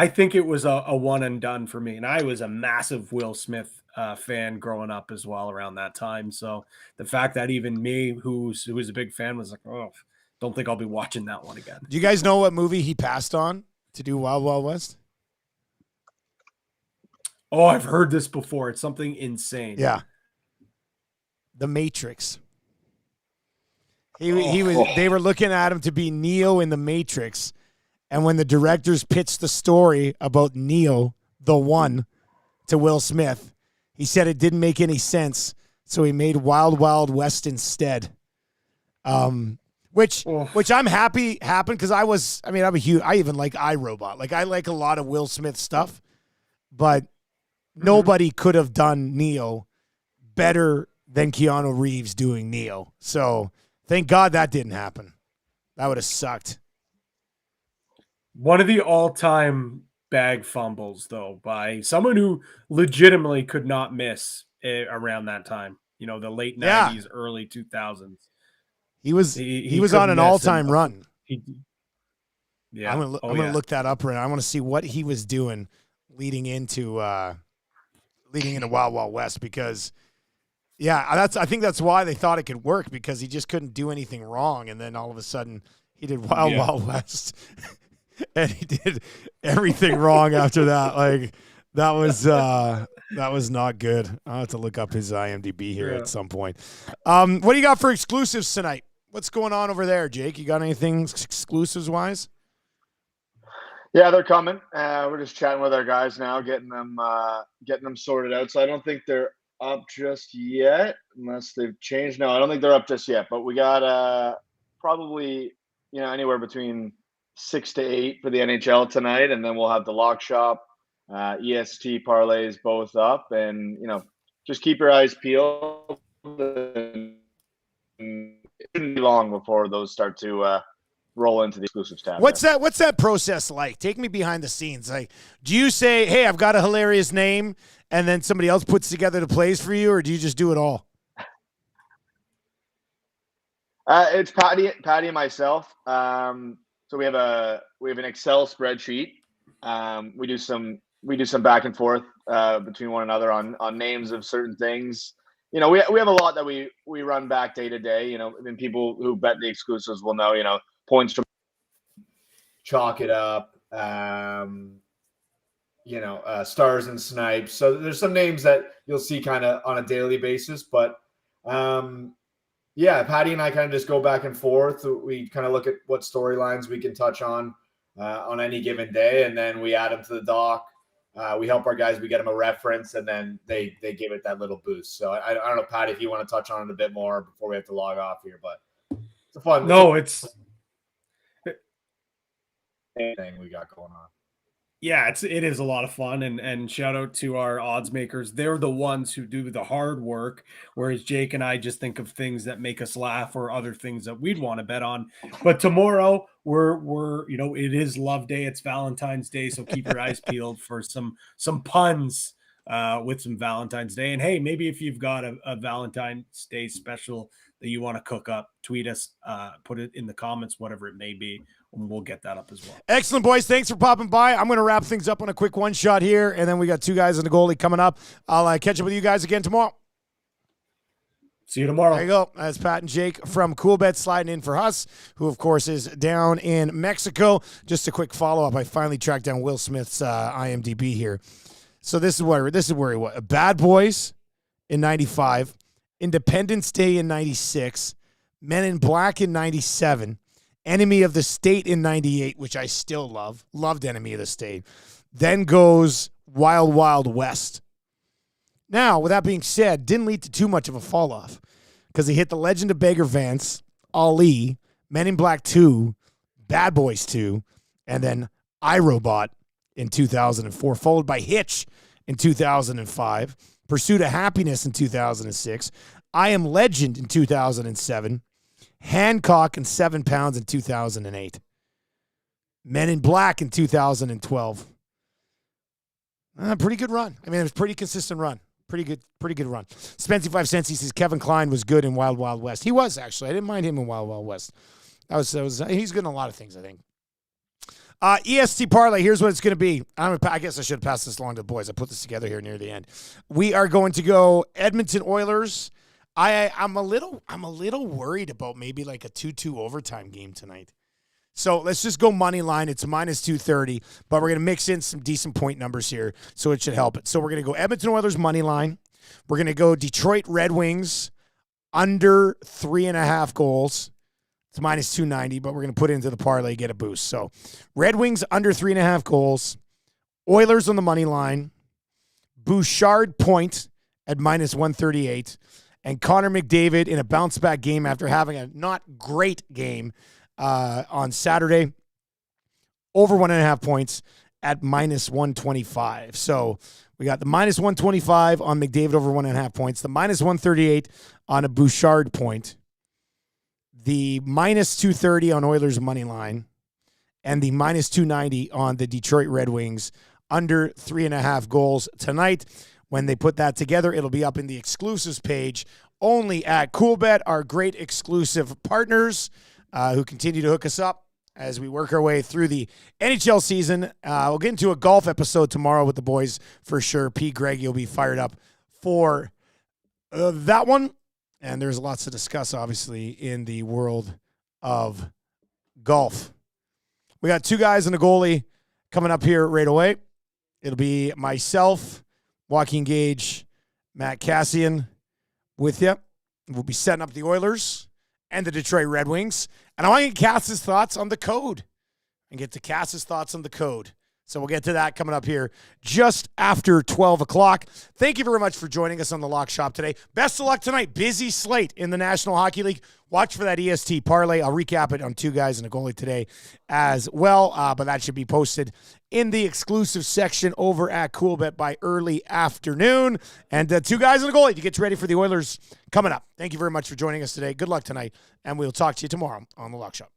think it was a one and done for me. And I was a massive Will Smith fan growing up as well around that time. So the fact that even me, who was a big fan, was like, oh, don't think I'll be watching that one again. Do you guys know what movie he passed on to do Wild Wild West? Oh, I've heard this before. It's something insane. Yeah. The Matrix. They were looking at him to be Neo in The Matrix. And when the directors pitched the story about Neo, the one, to Will Smith, he said it didn't make any sense. So he made Wild Wild West instead. Which I'm happy happened because I even like iRobot. Like I like a lot of Will Smith stuff, but nobody could have done Neo better than Keanu Reeves doing Neo. So thank God that didn't happen. That would have sucked. One of the all-time bag fumbles, though, by someone who legitimately could not miss around that time. The late 90s, early 2000s. He was on an all-time run. I'm gonna look that up right now. I want to see what he was doing leading into Wild Wild West because, I think that's why they thought it could work because he just couldn't do anything wrong, and then all of a sudden he did Wild West, and he did everything wrong after that. Like that was not good. I'll have to look up his IMDb here at some point. What do you got for exclusives tonight? What's going on over there, Jake? You got anything exclusives wise? Yeah, they're coming. We're just chatting with our guys now, getting them sorted out. So I don't think they're up just yet, unless they've changed. No, I don't think they're up just yet. But we got probably anywhere between 6 to 8 for the NHL tonight, and then we'll have the lock shop, EST parlays both up, and just keep your eyes peeled. It shouldn't be long before those start to roll into the exclusives tab. What's that process like? Take me behind the scenes. Like, do you say, "Hey, I've got a hilarious name," and then somebody else puts together the plays for you, or do you just do it all? It's Patty and myself. So we have an Excel spreadsheet. We do some back and forth between one another on names of certain things. We have a lot that we run back day to day. And people who bet the exclusives will know. Points from chalk it up. Stars and snipes. So there's some names that you'll see kind of on a daily basis, but Yeah, Patty and I kind of just go back and forth. We kind of look at what storylines we can touch on any given day, and then we add them to the doc. We help our guys. We get them a reference, and then they give it that little boost. So I don't know, Patty, if you want to touch on it a bit more before we have to log off here, but it's a fun. It's thing we got going on. Yeah, it is a lot of fun, and shout out to our odds makers. They're the ones who do the hard work, whereas Jake and I just think of things that make us laugh or other things that we'd want to bet on. But tomorrow we're it is Love Day, it's Valentine's Day, so keep your eyes peeled for some puns with some Valentine's Day. And hey, maybe if you've got a Valentine's Day special that you want to cook up, tweet us, put it in the comments, whatever it may be. And we'll get that up as well. Excellent, boys. Thanks for popping by. I'm going to wrap things up on a quick one shot here, and then we got two guys in the goalie coming up. I'll catch up with you guys again tomorrow. See you tomorrow. There you go. That's Pat and Jake from Coolbet sliding in for us, who, of course, is down in Mexico. Just a quick follow-up. I finally tracked down Will Smith's IMDb here. So this is where he was. Bad Boys in 95, Independence Day in 96, Men in Black in 97, Enemy of the State in 98, which I still love. Loved Enemy of the State. Then goes Wild Wild West. Now, with that being said, didn't lead to too much of a fall off because he hit The Legend of Bagger Vance, Ali, Men in Black 2, Bad Boys 2, and then iRobot in 2004, followed by Hitch in 2005, Pursuit of Happiness in 2006, I Am Legend in 2007, Hancock and 7 Pounds in 2008. Men in Black in 2012. Pretty good run. I mean, it was a pretty consistent run. Pretty good run. Spency 5 cents, he says Kevin Kline was good in Wild Wild West. He was, actually. I didn't mind him in Wild Wild West. He's good in a lot of things, I think. EST Parlay, here's what it's going to be. I guess I should have passed this along to the boys. I put this together here near the end. We are going to go Edmonton Oilers. I'm a little worried about maybe like a 2-2 overtime game tonight. So let's just go money line. It's minus 230, but we're going to mix in some decent point numbers here, so it should help it. So we're going to go Edmonton Oilers money line. We're going to go Detroit Red Wings under 3.5 goals. It's minus 290, but we're going to put it into the parlay, get a boost. So Red Wings under 3.5 goals. Oilers on the money line. Bouchard point at minus 138. And Connor McDavid in a bounce-back game after having a not great game on Saturday. Over 1.5 points at minus 125. So we got the minus 125 on McDavid over 1.5 points. The minus 138 on a Bouchard point. The minus 230 on Oilers money line. And the minus 290 on the Detroit Red Wings under 3.5 goals tonight. When they put that together, it'll be up in the exclusives page only at Coolbet, our great exclusive partners who continue to hook us up as we work our way through the NHL season. We'll get into a golf episode tomorrow with the boys for sure. P. Greg, you'll be fired up for that one. And there's lots to discuss, obviously, in the world of golf. We got two guys in the goalie coming up here right away. It'll be myself, Joaquin Gage, Matt Cassian with you. We'll be setting up the Oilers and the Detroit Red Wings. And I want to get Cass's thoughts on the code. So we'll get to that coming up here just after 12 o'clock. Thank you very much for joining us on the Lock Shop today. Best of luck tonight. Busy slate in the National Hockey League. Watch for that EST parlay. I'll recap it on two guys and a goalie today as well, but that should be posted in the exclusive section over at Coolbet by early afternoon. And two guys and a goalie to get you ready for the Oilers coming up. Thank you very much for joining us today. Good luck tonight, and we'll talk to you tomorrow on the Lock Shop.